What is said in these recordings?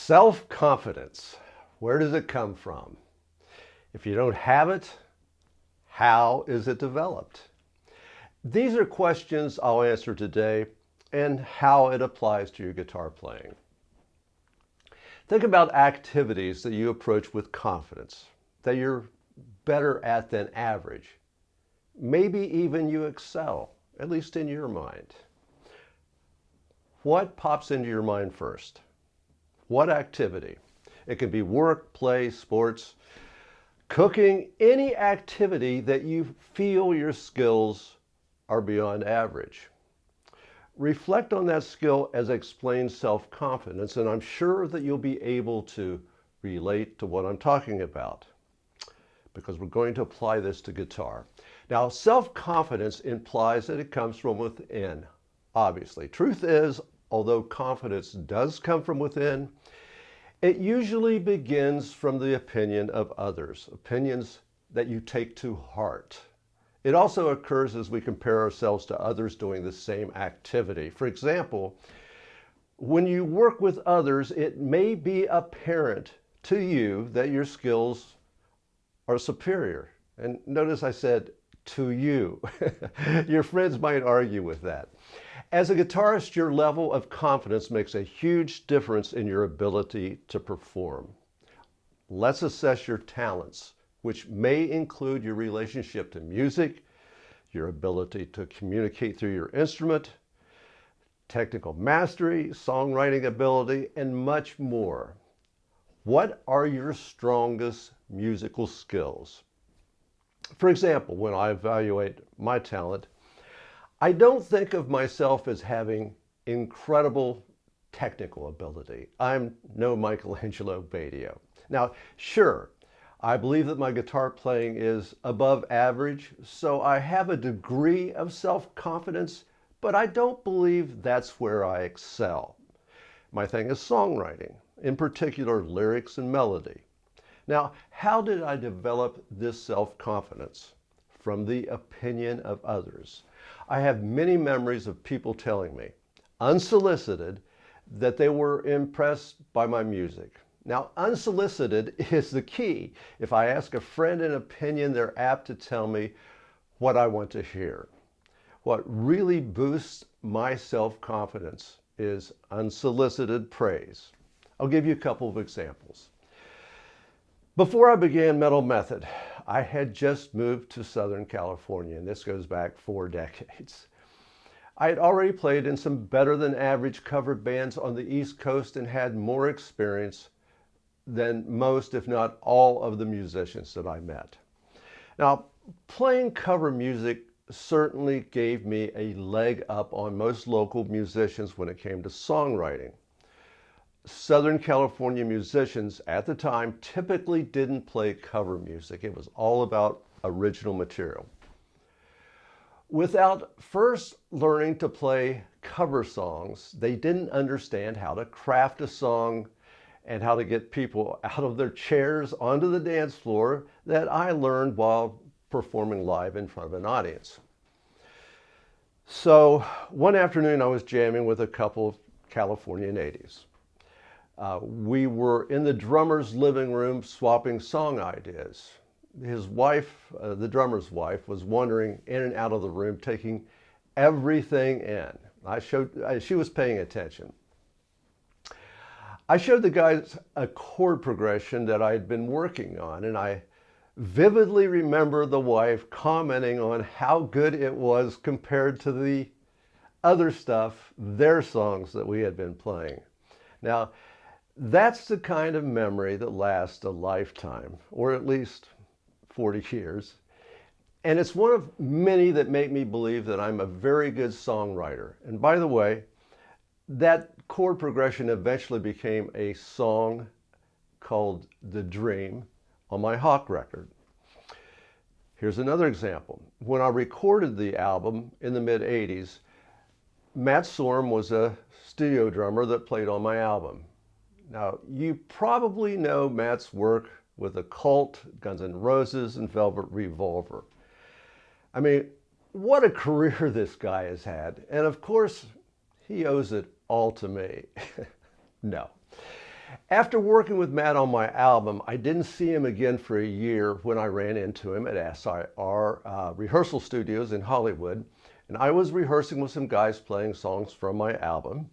Self-confidence, where does it come from? If you don't have it, how is it developed? These are questions I'll answer today and how it applies to your guitar playing. Think about activities that you approach with confidence, that you're better at than average. Maybe even you excel, at least in your mind. What pops into your mind first? What activity? It can be work, play, sports, cooking, any activity that you feel your skills are beyond average. Reflect on that skill as explains self-confidence, and I'm sure that you'll be able to relate to what I'm talking about, because we're going to apply this to guitar. Now, self-confidence implies that it comes from within, obviously. Truth is, although confidence does come from within, it usually begins from the opinion of others, opinions that you take to heart. It also occurs as we compare ourselves to others doing the same activity. For example, when you work with others, it may be apparent to you that your skills are superior. And notice I said to you. Your friends might argue with that. As a guitarist, your level of confidence makes a huge difference in your ability to perform. Let's assess your talents, which may include your relationship to music, your ability to communicate through your instrument, technical mastery, songwriting ability, and much more. What are your strongest musical skills? For example, when I evaluate my talent, I don't think of myself as having incredible technical ability. I'm no Michelangelo Badio. Now, sure, I believe that my guitar playing is above average, so I have a degree of self-confidence, but I don't believe that's where I excel. My thing is songwriting, in particular lyrics and melody. Now, how did I develop this self-confidence? From the opinion of others. I have many memories of people telling me, unsolicited, that they were impressed by my music. Now, unsolicited is the key. If I ask a friend an opinion, they're apt to tell me what I want to hear. What really boosts my self-confidence is unsolicited praise. I'll give you a couple of examples. Before I began Metal Method, I had just moved to Southern California, and this goes back 4 decades. I had already played in some better than average cover bands on the East Coast and had more experience than most, if not all, of the musicians that I met. Now, playing cover music certainly gave me a leg up on most local musicians when it came to songwriting. Southern California musicians at the time typically didn't play cover music. It was all about original material. Without first learning to play cover songs, they didn't understand how to craft a song and how to get people out of their chairs onto the dance floor that I learned while performing live in front of an audience. So one afternoon I was jamming with a couple of California natives. We were in the drummer's living room swapping song ideas. His wife, the drummer's wife, was wandering in and out of the room, taking everything in. She was paying attention. I showed the guys a chord progression that I had been working on, and I vividly remember the wife commenting on how good it was compared to the other stuff, their songs that we had been playing. Now, that's the kind of memory that lasts a lifetime, or at least 40 years. And it's one of many that make me believe that I'm a very good songwriter. And by the way, that chord progression eventually became a song called The Dream on my Hawk record. Here's another example. When I recorded the album in the mid-'80s, Matt Sorum was a studio drummer that played on my album. Now, you probably know Matt's work with The Cult, Guns N' Roses, and Velvet Revolver. I mean, what a career this guy has had. And of course, he owes it all to me. No. After working with Matt on my album, I didn't see him again for a year when I ran into him at SIR rehearsal studios in Hollywood. And I was rehearsing with some guys playing songs from my album.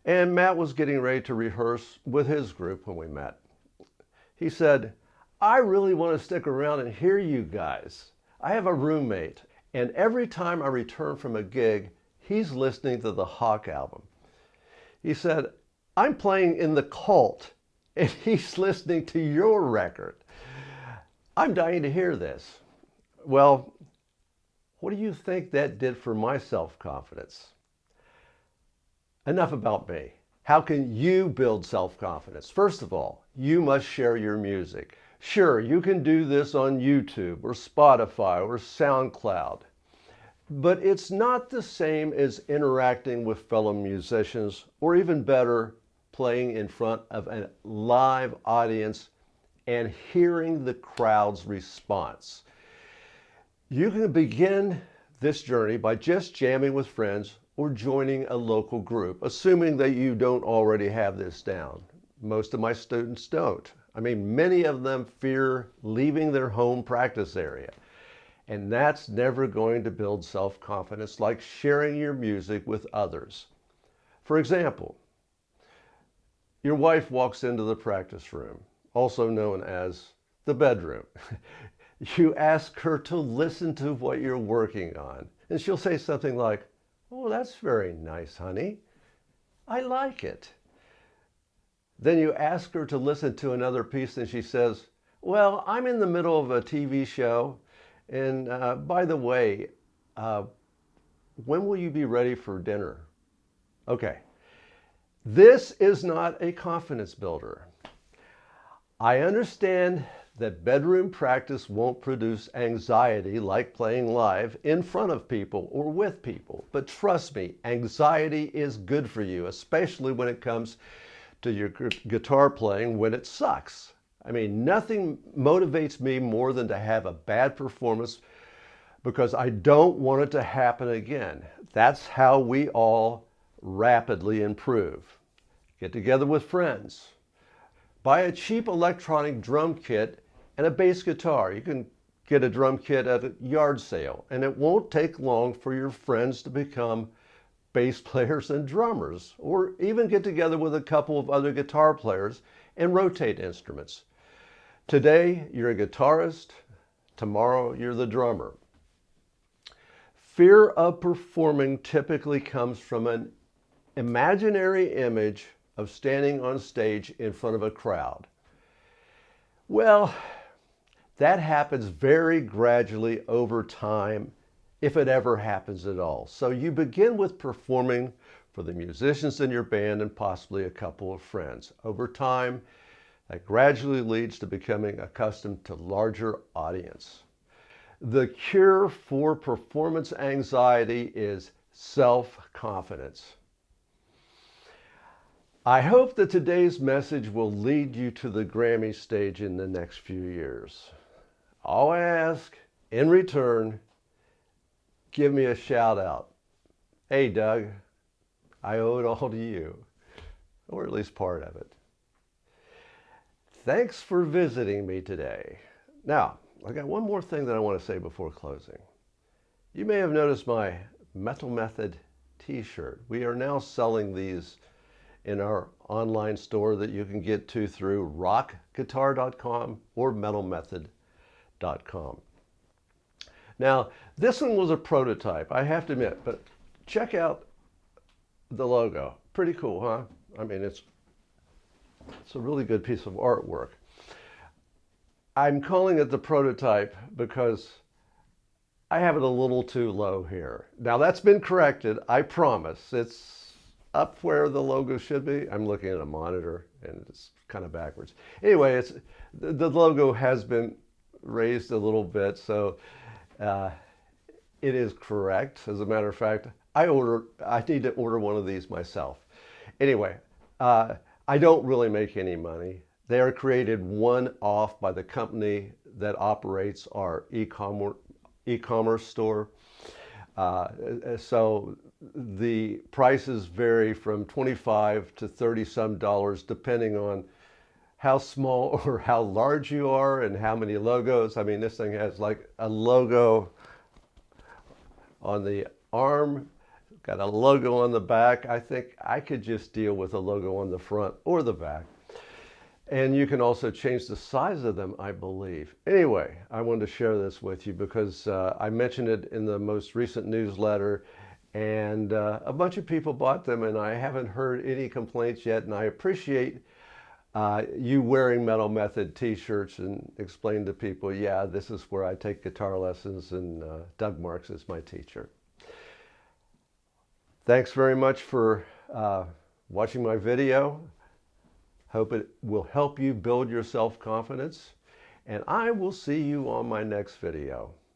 And Matt was getting ready to rehearse with his group when we met. He said, "I really want to stick around and hear you guys. I have a roommate, and every time I return from a gig, he's listening to the Hawk album." He said, "I'm playing in the Cult, and he's listening to your record. I'm dying to hear this." Well, what do you think that did for my self-confidence? Enough about me. How can you build self-confidence? First of all, you must share your music. Sure, you can do this on YouTube or Spotify or SoundCloud, but it's not the same as interacting with fellow musicians, or even better, playing in front of a live audience and hearing the crowd's response. You can begin this journey by just jamming with friends or joining a local group, assuming that you don't already have this down. Most of my students don't. I mean, many of them fear leaving their home practice area. And that's never going to build self-confidence like sharing your music with others. For example, your wife walks into the practice room, also known as the bedroom. You ask her to listen to what you're working on, and she'll say something like, "Oh, that's very nice, honey. I like it." Then you ask her to listen to another piece and she says, "Well, I'm in the middle of a TV show. And by the way, when will you be ready for dinner?" Okay, this is not a confidence builder. I understand that bedroom practice won't produce anxiety like playing live in front of people or with people. But trust me, anxiety is good for you, especially when it comes to your guitar playing when it sucks. I mean, nothing motivates me more than to have a bad performance, because I don't want it to happen again. That's how we all rapidly improve. Get together with friends. Buy a cheap electronic drum kit and a bass guitar. You can get a drum kit at a yard sale, and it won't take long for your friends to become bass players and drummers, or even get together with a couple of other guitar players and rotate instruments. Today, you're a guitarist. Tomorrow, you're the drummer. Fear of performing typically comes from an imaginary image of standing on stage in front of a crowd. Well, that happens very gradually over time, if it ever happens at all. So you begin with performing for the musicians in your band and possibly a couple of friends. Over time, that gradually leads to becoming accustomed to larger audience. The cure for performance anxiety is self-confidence. I hope that today's message will lead you to the Grammy stage in the next few years. I'll ask, in return, give me a shout out. "Hey, Doug, I owe it all to you," or at least part of it. Thanks for visiting me today. Now, I got one more thing that I want to say before closing. You may have noticed my Metal Method t-shirt. We are now selling these in our online store that you can get to through rockguitar.com or metalmethod.com. Now, this one was a prototype, I have to admit, but check out the logo. Pretty cool, huh? I mean, it's a really good piece of artwork. I'm calling it the prototype because I have it a little too low here. Now, that's been corrected, I promise. It's up where the logo should be. I'm looking at a monitor and it's kind of backwards. Anyway, the logo has been raised a little bit, so it is correct. As a matter of fact, I need to order one of these myself. Anyway, I don't really make any money. They are created one-off by the company that operates our e-commerce store. So the prices vary from 25 to 30 some dollars depending on how small or how large you are and how many logos. I mean, this thing has like a logo on the arm, got a logo on the back. I think I could just deal with a logo on the front or the back. And you can also change the size of them, I believe. Anyway, I wanted to share this with you because I mentioned it in the most recent newsletter, and a bunch of people bought them, and I haven't heard any complaints yet. And I appreciate you wearing Metal Method t-shirts and explain to people, yeah, this is where I take guitar lessons, and Doug Marks is my teacher. Thanks very much for watching my video. Hope it will help you build your self-confidence, and I will see you on my next video.